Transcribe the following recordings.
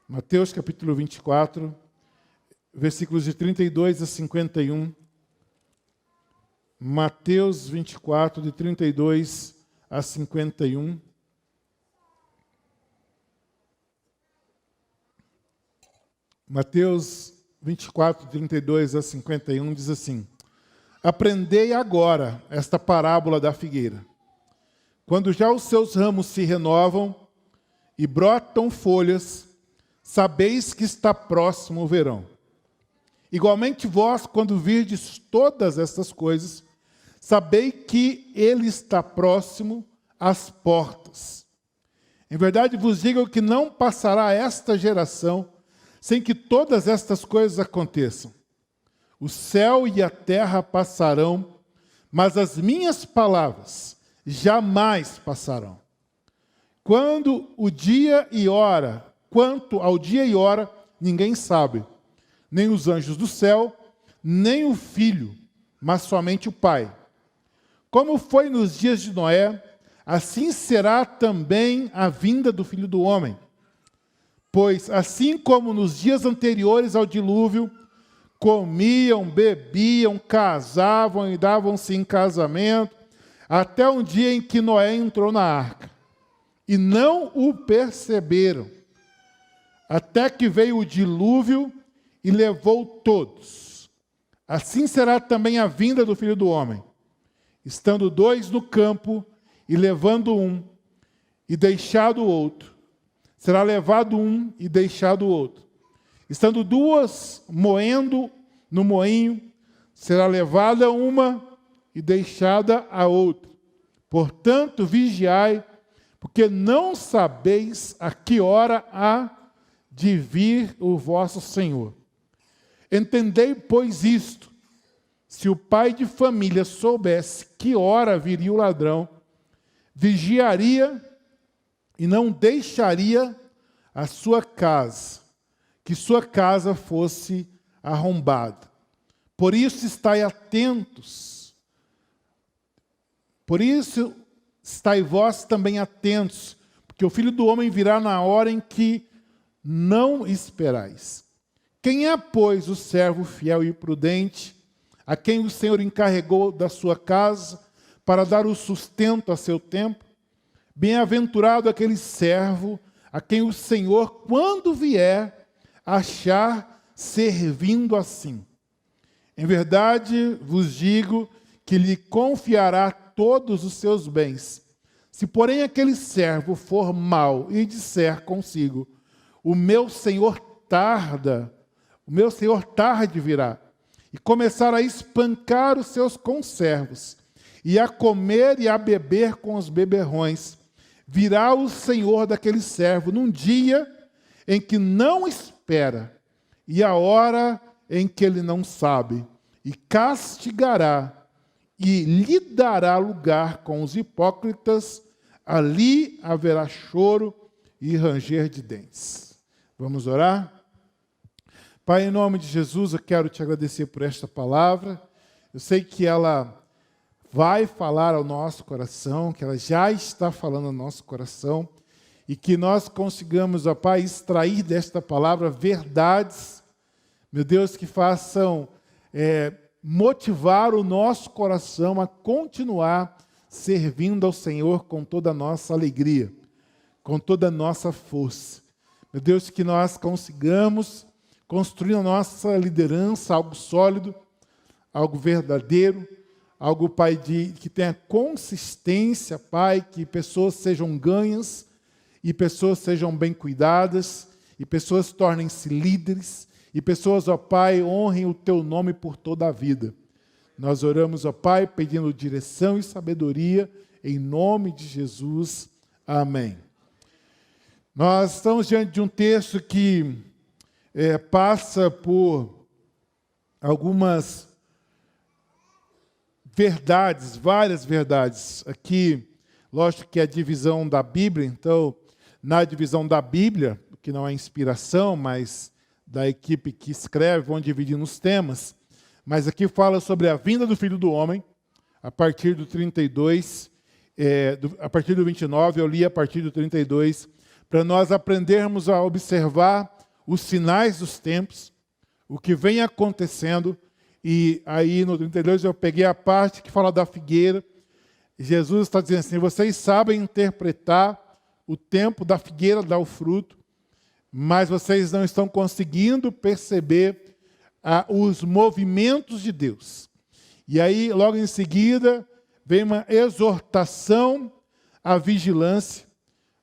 Mateus capítulo 24, versículos de 32 a 51. Mateus 24, de 32 a 51. Mateus 24, 32 a 51 diz assim: Aprendei agora esta parábola da figueira. Quando já os seus ramos se renovam e brotam folhas, sabeis que está próximo o verão. Igualmente vós, quando virdes todas estas coisas, sabei que ele está próximo às portas. Em verdade vos digo que não passará esta geração sem que todas estas coisas aconteçam. O céu e a terra passarão, mas as minhas palavras jamais passarão. Quanto ao dia e hora, ninguém sabe, nem os anjos do céu, nem o Filho, mas somente o Pai. Como foi nos dias de Noé, assim será também a vinda do Filho do Homem. Pois, assim como nos dias anteriores ao dilúvio, comiam, bebiam, casavam e davam-se em casamento, até um dia em que Noé entrou na arca. E não o perceberam, até que veio o dilúvio e levou todos. Assim será também a vinda do Filho do Homem. Estando dois no campo, e levando um, e deixado o outro, será levado um e deixado o outro. Estando duas moendo no moinho, será levada uma e deixada a outra. Portanto, vigiai, porque não sabeis a que hora há de vir o vosso Senhor. Entendei, pois, isto: se o pai de família soubesse que hora viria o ladrão, vigiaria e não deixaria a sua casa, que sua casa fosse arrombada. Por isso estai atentos. Por isso estai vós também atentos, porque o Filho do Homem virá na hora em que não esperais. Quem é, pois, o servo fiel e prudente, a quem o Senhor encarregou da sua casa para dar o sustento a seu tempo? Bem-aventurado aquele servo a quem o Senhor, quando vier, achar servindo assim. Em verdade vos digo que lhe confiará todos os seus bens. Se, porém, aquele servo for mau e disser consigo: o meu senhor tarde virá, e começar a espancar os seus conservos, e a comer e a beber com os beberrões, virá o senhor daquele servo num dia em que não espera, e a hora em que ele não sabe, e castigará, e lhe dará lugar com os hipócritas. Ali haverá choro e ranger de dentes. Vamos orar? Pai, em nome de Jesus, eu quero te agradecer por esta palavra. Eu sei que ela vai falar ao nosso coração, que ela já está falando ao nosso coração, e que nós consigamos, ó Pai, extrair desta palavra verdades, meu Deus, que façam motivar o nosso coração a continuar servindo ao Senhor com toda a nossa alegria, com toda a nossa força. Meu Deus, que nós consigamos construir a nossa liderança algo sólido, algo verdadeiro, algo, Pai, que tenha consistência, Pai, que pessoas sejam ganhas e pessoas sejam bem cuidadas e pessoas tornem-se líderes e pessoas, ó Pai, honrem o Teu nome por toda a vida. Nós oramos, ó Pai, pedindo direção e sabedoria, em nome de Jesus. Amém. Nós estamos diante de um texto que passa por algumas verdades, várias verdades. Aqui, lógico que é a divisão da Bíblia, então, na divisão da Bíblia, que não é inspiração, mas da equipe que escreve, vão dividir nos temas. Mas aqui fala sobre a vinda do Filho do Homem, a partir do 32, a partir do 29, eu li a partir do 32, para nós aprendermos a observar os sinais dos tempos, o que vem acontecendo. E aí no 32 eu peguei a parte que fala da figueira. Jesus está dizendo assim: vocês sabem interpretar o tempo da figueira dar o fruto, mas vocês não estão conseguindo perceber os movimentos de Deus. E aí, logo em seguida, vem uma exortação à vigilância,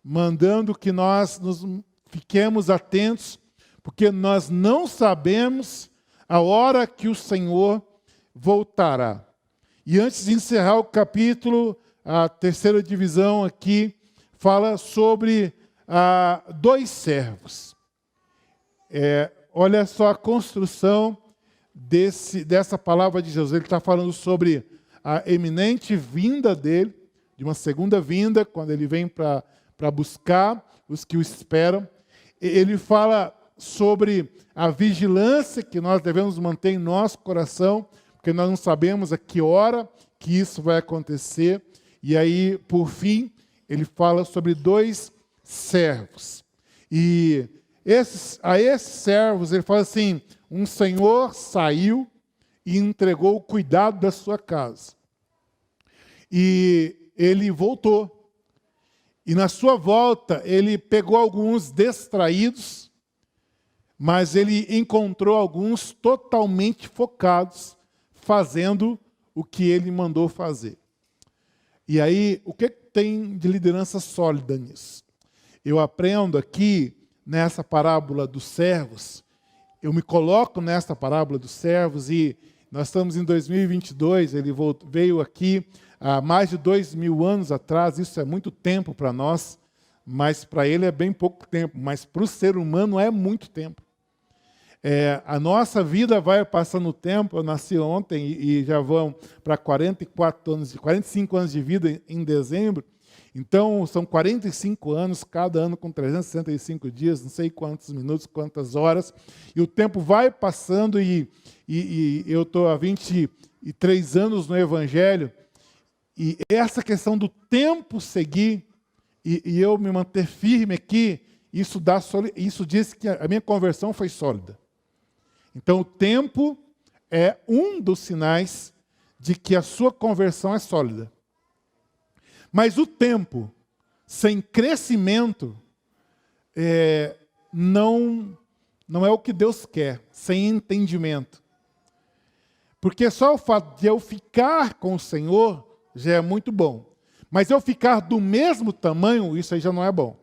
mandando que nós nos fiquemos atentos, porque nós não sabemos a hora que o Senhor voltará. E antes de encerrar o capítulo, a terceira divisão aqui fala sobre dois servos. Olha só a construção dessa palavra de Jesus. Ele está falando sobre a eminente vinda dele, de uma segunda vinda, quando ele vem para buscar os que o esperam. Ele fala sobre a vigilância que nós devemos manter em nosso coração, porque nós não sabemos a que hora que isso vai acontecer. E aí, por fim, ele fala sobre dois servos. E a esses servos, ele fala assim: um senhor saiu e entregou o cuidado da sua casa. E ele voltou. E na sua volta, ele pegou alguns distraídos, mas ele encontrou alguns totalmente focados, fazendo o que ele mandou fazer. E aí, o que tem de liderança sólida nisso? Eu aprendo aqui, nessa parábola dos servos, eu me coloco nessa parábola dos servos, e nós estamos em 2022, ele veio aqui há mais de 2000 anos atrás. Isso é muito tempo para nós, mas para ele é bem pouco tempo, mas para o ser humano é muito tempo. A nossa vida vai passando o tempo. Eu nasci ontem e já vão para 45 anos de vida em dezembro. Então, são 45 anos, cada ano com 365 dias, não sei quantos minutos, quantas horas. E o tempo vai passando e eu estou há 23 anos no Evangelho. E essa questão do tempo seguir e eu me manter firme aqui, isso diz que a minha conversão foi sólida. Então, o tempo é um dos sinais de que a sua conversão é sólida. Mas o tempo sem crescimento não é o que Deus quer, sem entendimento. Porque só o fato de eu ficar com o Senhor já é muito bom. Mas eu ficar do mesmo tamanho, isso aí já não é bom.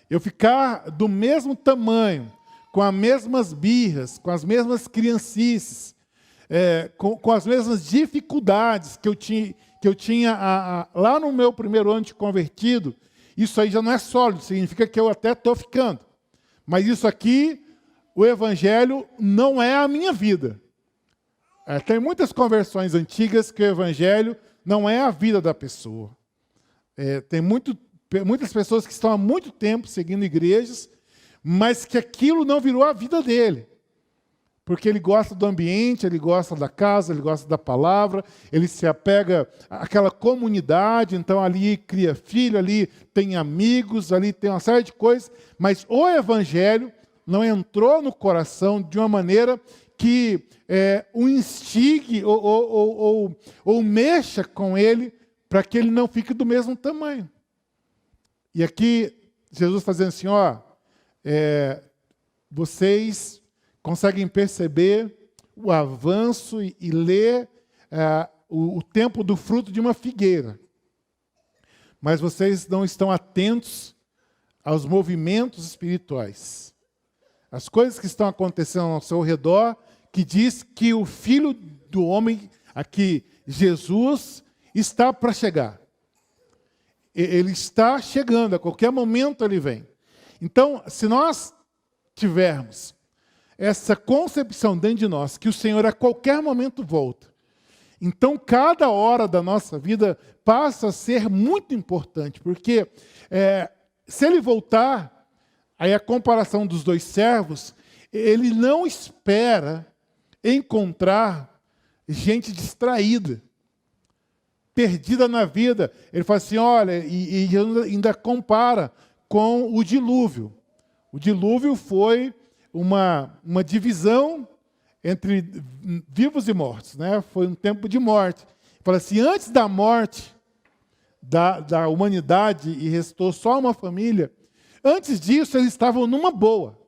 Eu ficar do mesmo tamanho, com as mesmas birras, com as mesmas criancices, com as mesmas dificuldades que eu tinha lá no meu primeiro ano de convertido, isso aí já não é sólido, significa que eu até estou ficando. Mas isso aqui, o Evangelho não é a minha vida. Tem muitas conversões antigas que o Evangelho não é a vida da pessoa. Tem muitas pessoas que estão há muito tempo seguindo igrejas, mas que aquilo não virou a vida dele. Porque ele gosta do ambiente, ele gosta da casa, ele gosta da palavra, ele se apega àquela comunidade, então ali cria filho, ali tem amigos, ali tem uma série de coisas, mas o Evangelho não entrou no coração de uma maneira que o instigue ou mexa com ele para que ele não fique do mesmo tamanho. E aqui Jesus está dizendo assim, vocês conseguem perceber o avanço e ler o tempo do fruto de uma figueira. Mas vocês não estão atentos aos movimentos espirituais. As coisas que estão acontecendo ao seu redor, que diz que o Filho do Homem, aqui, Jesus, está para chegar. Ele está chegando, a qualquer momento ele vem. Então, se nós tivermos essa concepção dentro de nós, que o Senhor a qualquer momento volta, então cada hora da nossa vida passa a ser muito importante, porque se ele voltar, aí a comparação dos dois servos, ele não espera encontrar gente distraída, perdida na vida. Ele fala assim, olha, e ainda compara com o dilúvio. O dilúvio foi uma divisão entre vivos e mortos, né? Foi um tempo de morte. Fala assim, antes da morte da humanidade e restou só uma família, antes disso eles estavam numa boa.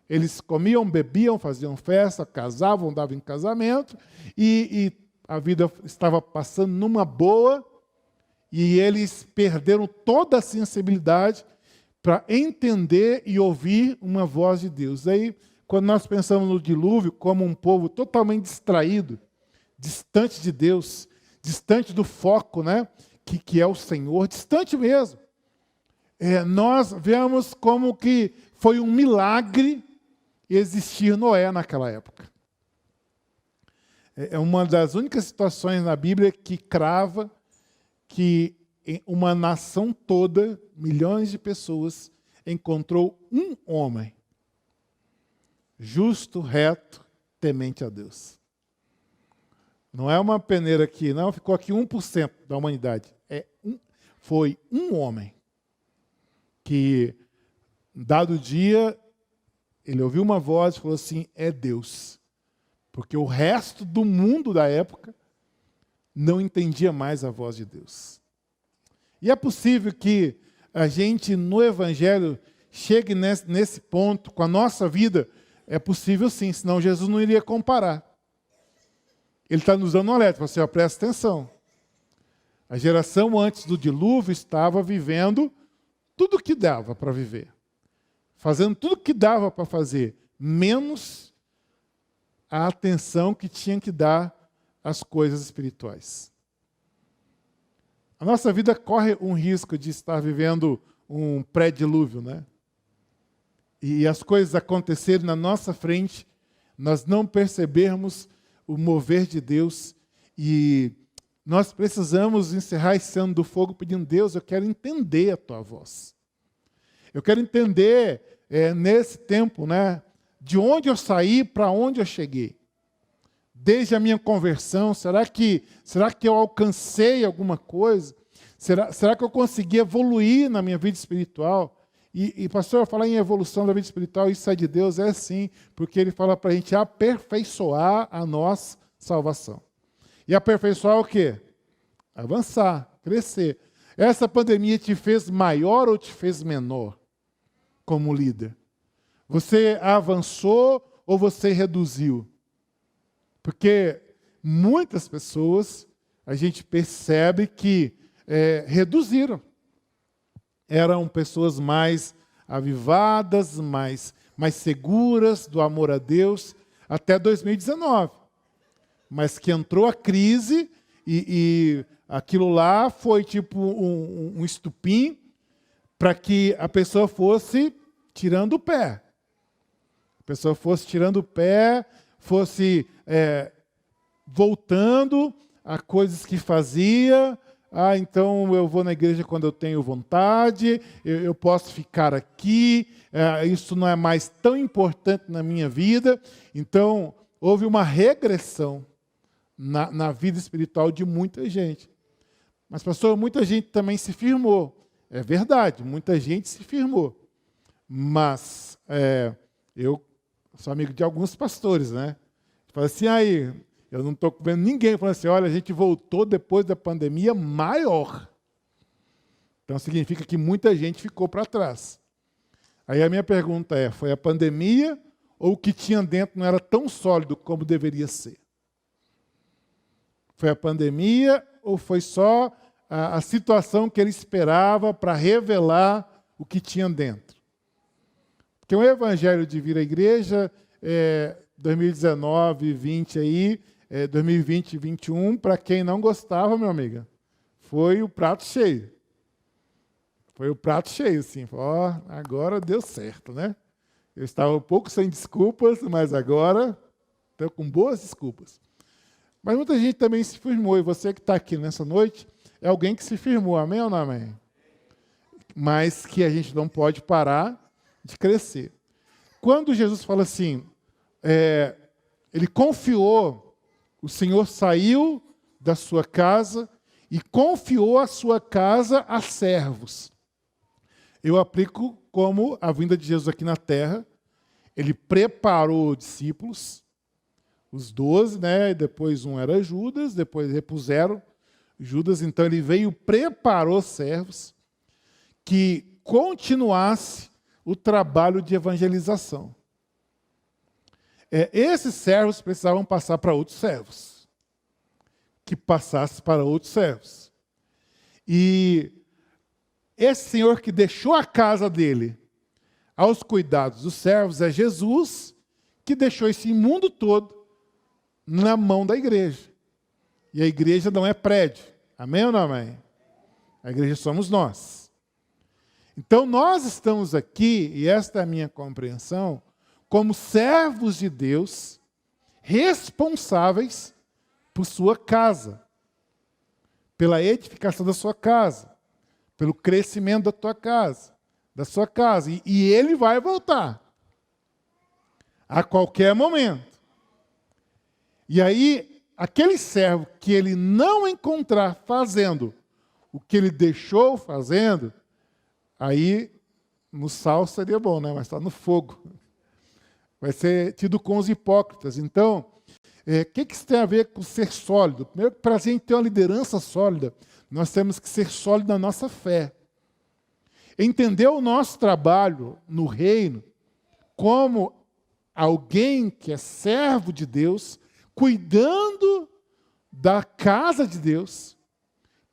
Eles comiam, bebiam, faziam festa, casavam, davam em casamento, e a vida estava passando numa boa, e eles perderam toda a sensibilidade para entender e ouvir uma voz de Deus. Aí, quando nós pensamos no dilúvio como um povo totalmente distraído, distante de Deus, distante do foco, né, que é o Senhor, distante mesmo, nós vemos como que foi um milagre existir Noé naquela época. É uma das únicas situações na Bíblia que crava que uma nação toda, milhões de pessoas, encontrou um homem justo, reto, temente a Deus. Não é uma peneira aqui, não, ficou aqui 1% da humanidade. Foi um homem que, dado dia, ele ouviu uma voz e falou assim, é Deus. Porque o resto do mundo da época não entendia mais a voz de Deus. E é possível que a gente, no Evangelho, chegue nesse ponto com a nossa vida. É possível sim, senão Jesus não iria comparar. Ele está nos dando um alerta, você assim, presta atenção. A geração antes do dilúvio estava vivendo tudo o que dava para viver. Fazendo tudo o que dava para fazer, menos a atenção que tinha que dar às coisas espirituais. A nossa vida corre um risco de estar vivendo um pré-dilúvio, né? E as coisas acontecerem na nossa frente, nós não percebermos o mover de Deus e nós precisamos encerrar esse ano do fogo pedindo, Deus, eu quero entender a tua voz. Eu quero entender nesse tempo, né, de onde eu saí para onde eu cheguei. Desde a minha conversão, será que eu alcancei alguma coisa? Será que eu consegui evoluir na minha vida espiritual? E pastor, falar em evolução da vida espiritual, isso é de Deus? É sim, porque ele fala para a gente aperfeiçoar a nossa salvação. E aperfeiçoar o quê? Avançar, crescer. Essa pandemia te fez maior ou te fez menor como líder? Você avançou ou você reduziu? Porque muitas pessoas, a gente percebe que reduziram. Eram pessoas mais avivadas, mais seguras do amor a Deus, até 2019. Mas que entrou a crise e aquilo lá foi tipo um estupim para que a pessoa fosse tirando o pé. A pessoa fosse tirando o pé, fosse voltando a coisas que fazia. Então eu vou na igreja quando eu tenho vontade, eu posso ficar aqui, isso não é mais tão importante na minha vida. Então, houve uma regressão na vida espiritual de muita gente. Mas, pastor, muita gente também se firmou. É verdade, muita gente se firmou. Mas eu sou amigo de alguns pastores, né? Fala assim, aí... Eu não estou vendo ninguém falando assim, olha, a gente voltou depois da pandemia maior. Então, significa que muita gente ficou para trás. Aí a minha pergunta foi a pandemia ou o que tinha dentro não era tão sólido como deveria ser? Foi a pandemia ou foi só a situação que ele esperava para revelar o que tinha dentro? Porque o evangelho de vir à igreja, 2019, 20 aí... 2020 e 2021, para quem não gostava, meu amigo, foi o prato cheio. Foi o prato cheio, assim. Agora deu certo, né? Eu estava um pouco sem desculpas, mas agora estou com boas desculpas. Mas muita gente também se firmou, e você que está aqui nessa noite é alguém que se firmou, amém ou não amém? Mas que a gente não pode parar de crescer. Quando Jesus fala assim, ele confiou. O Senhor saiu da sua casa e confiou a sua casa a servos. Eu aplico como a vinda de Jesus aqui na terra. Ele preparou discípulos, os 12, né? E depois um era Judas, depois repuseram Judas. Então ele veio, preparou servos que continuasse o trabalho de evangelização. Esses servos precisavam passar para outros servos, que passasse para outros servos. E esse Senhor que deixou a casa dele aos cuidados dos servos é Jesus, que deixou esse mundo todo na mão da igreja. E a igreja não é prédio. Amém ou não amém? A igreja somos nós. Então nós estamos aqui, e esta é a minha compreensão, como servos de Deus, responsáveis por sua casa, pela edificação da sua casa, pelo crescimento da tua casa, da sua casa. E ele vai voltar a qualquer momento. E aí, aquele servo que ele não encontrar fazendo o que ele deixou fazendo, aí no sal seria bom, né? Mas está no fogo. Vai ser tido com os hipócritas. Então, o que isso tem a ver com ser sólido? Primeiro, para a gente ter uma liderança sólida, nós temos que ser sólidos na nossa fé. Entender o nosso trabalho no reino como alguém que é servo de Deus, cuidando da casa de Deus,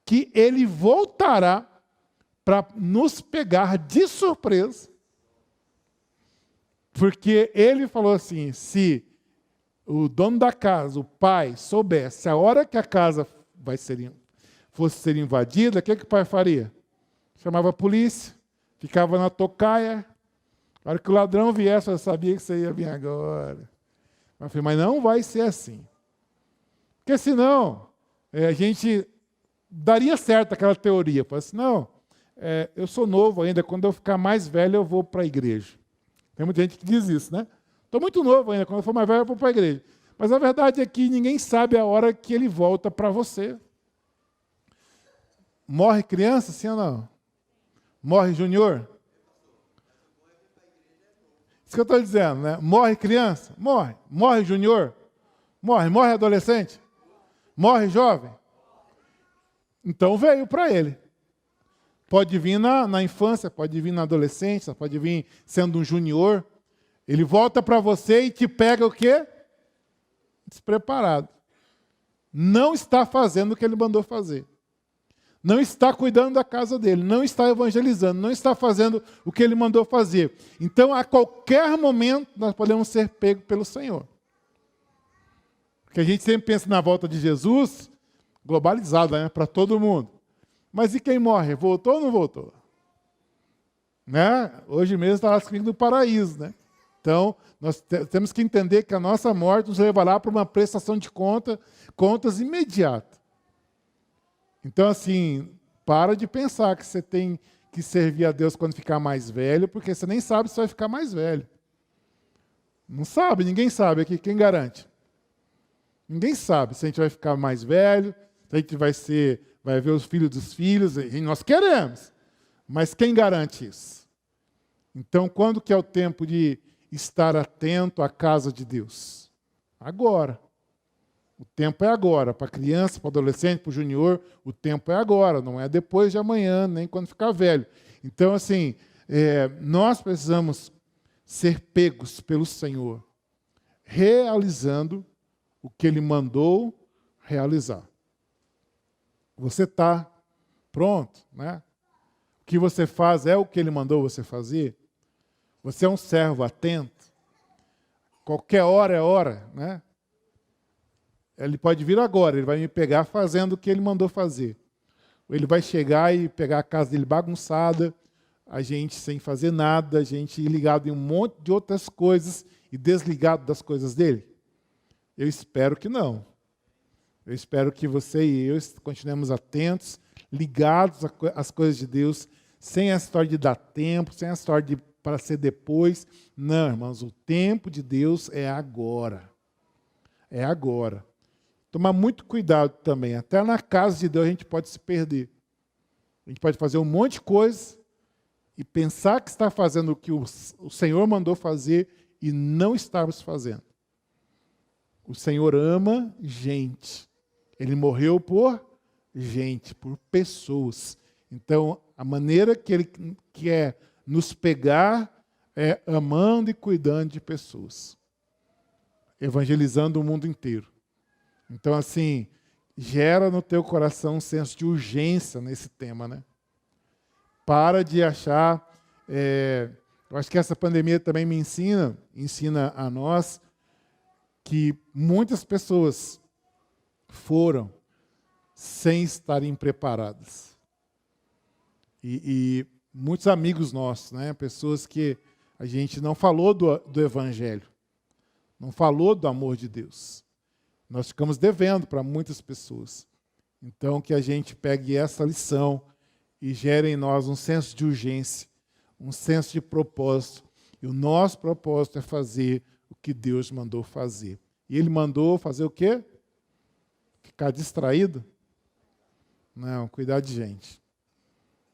que ele voltará para nos pegar de surpresa. Porque ele falou assim, se o dono da casa, o pai, soubesse a hora que a casa fosse ser invadida, o que o pai faria? Chamava a polícia, ficava na tocaia. A hora que o ladrão viesse, eu sabia que você ia vir agora. Mas não vai ser assim. Porque senão, a gente daria certo aquela teoria. Fala assim, não, eu sou novo ainda, quando eu ficar mais velho eu vou para a igreja. Tem muita gente que diz isso, né? Estou muito novo ainda, quando eu for mais velho eu vou para a igreja. Mas a verdade é que ninguém sabe a hora que ele volta para você. Morre criança, sim ou não? Morre junior? Isso que eu estou dizendo, né? Morre criança? Morre. Morre junior? Morre. Morre adolescente? Morre jovem? Então veio para ele. Pode vir na infância, pode vir na adolescência, pode vir sendo um junior. Ele volta para você e te pega o quê? Despreparado. Não está fazendo o que ele mandou fazer. Não está cuidando da casa dele, não está evangelizando, não está fazendo o que ele mandou fazer. Então, a qualquer momento, nós podemos ser pegos pelo Senhor. Porque a gente sempre pensa na volta de Jesus, globalizada, né, para todo mundo. Mas e quem morre? Voltou ou não voltou? Né? Hoje mesmo está lá comigo no paraíso, né? Então, nós temos que entender que a nossa morte nos levará para uma prestação de contas imediata. Então, assim, para de pensar que você tem que servir a Deus quando ficar mais velho, porque você nem sabe se vai ficar mais velho. Não sabe, ninguém sabe aqui, quem garante? Ninguém sabe se a gente vai ficar mais velho, se a gente vai ver os filhos dos filhos, e nós queremos, mas quem garante isso? Então, quando que é o tempo de estar atento à casa de Deus? Agora. O tempo é agora. Para criança, para adolescente, para o junior, o tempo é agora, não é depois de amanhã, nem quando ficar velho. Então, assim, nós precisamos ser pegos pelo Senhor, realizando o que Ele mandou realizar. Você está pronto, né? O que você faz é o que Ele mandou você fazer. Você é um servo atento. Qualquer hora é hora, né? Ele pode vir agora, ele vai me pegar fazendo o que ele mandou fazer. Ele vai chegar e pegar a casa dele bagunçada, a gente sem fazer nada, a gente ligado em um monte de outras coisas e desligado das coisas dele. Eu espero que não. Eu espero que você e eu continuemos atentos, ligados às coisas de Deus, sem a história de dar tempo, sem a história de para ser depois. Não, irmãos, o tempo de Deus é agora. É agora. Tomar muito cuidado também. Até na casa de Deus a gente pode se perder. A gente pode fazer um monte de coisa e pensar que está fazendo o que o Senhor mandou fazer e não estamos fazendo. O Senhor ama gente. Ele morreu por gente, por pessoas. Então, a maneira que Ele quer nos pegar é amando e cuidando de pessoas. Evangelizando o mundo inteiro. Então, assim, gera no teu coração um senso de urgência nesse tema, né? Para de achar... eu acho que essa pandemia também me ensina a nós que muitas pessoas foram sem estarem preparadas. E muitos amigos nossos, né? Pessoas que a gente não falou do Evangelho, não falou do amor de Deus. Nós ficamos devendo para muitas pessoas. Então, que a gente pegue essa lição e gere em nós um senso de urgência, um senso de propósito. E o nosso propósito é fazer o que Deus mandou fazer. E Ele mandou fazer o quê? Ficar distraído? Não, cuidar de gente.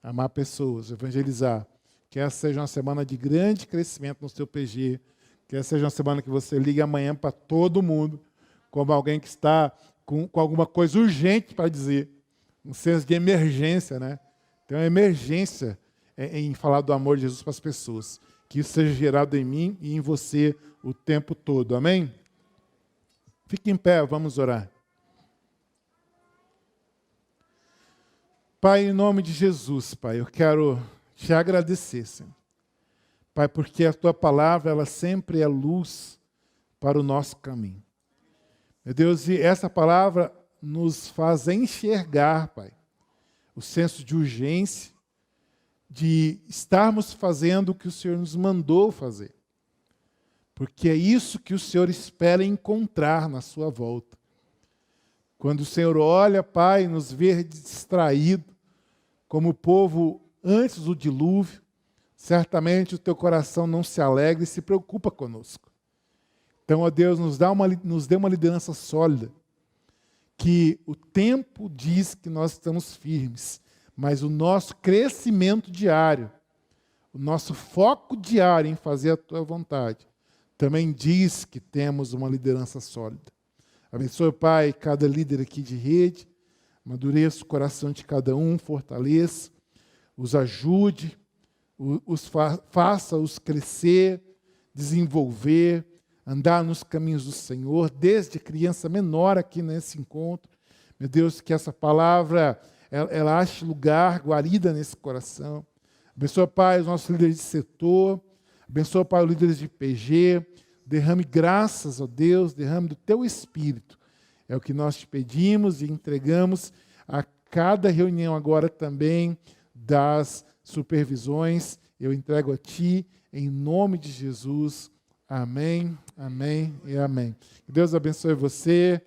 Amar pessoas, evangelizar. Que essa seja uma semana de grande crescimento no seu PG. Que essa seja uma semana que você ligue amanhã para todo mundo, como alguém que está com alguma coisa urgente para dizer. Um senso de emergência, né? Tem uma emergência em falar do amor de Jesus para as pessoas. Que isso seja gerado em mim e em você o tempo todo. Amém? Fique em pé, vamos orar. Pai, em nome de Jesus, Pai, eu quero te agradecer, Senhor. Pai, porque a Tua palavra, ela sempre é luz para o nosso caminho. Meu Deus, e essa palavra nos faz enxergar, Pai, o senso de urgência, de estarmos fazendo o que o Senhor nos mandou fazer. Porque é isso que o Senhor espera encontrar na sua volta. Quando o Senhor olha, Pai, nos vê distraído, como o povo antes do dilúvio, certamente o teu coração não se alegra e se preocupa conosco. Então, ó Deus, nos dê uma liderança sólida, que o tempo diz que nós estamos firmes, mas o nosso crescimento diário, o nosso foco diário em fazer a tua vontade, também diz que temos uma liderança sólida. Abençoe, Pai, cada líder aqui de rede, amadureça o coração de cada um, fortaleça, os ajude, faça-os crescer, desenvolver, andar nos caminhos do Senhor, desde criança menor aqui nesse encontro. Meu Deus, que essa palavra, ela ache lugar, guarida nesse coração. Abençoa, Pai, os nossos líderes de setor, abençoa, Pai, os líderes de PG, derrame graças, ó Deus, derrame do Teu Espírito. É o que nós te pedimos e entregamos a cada reunião agora também das supervisões. Eu entrego a Ti, em nome de Jesus. Amém, amém e amém. Que Deus abençoe você.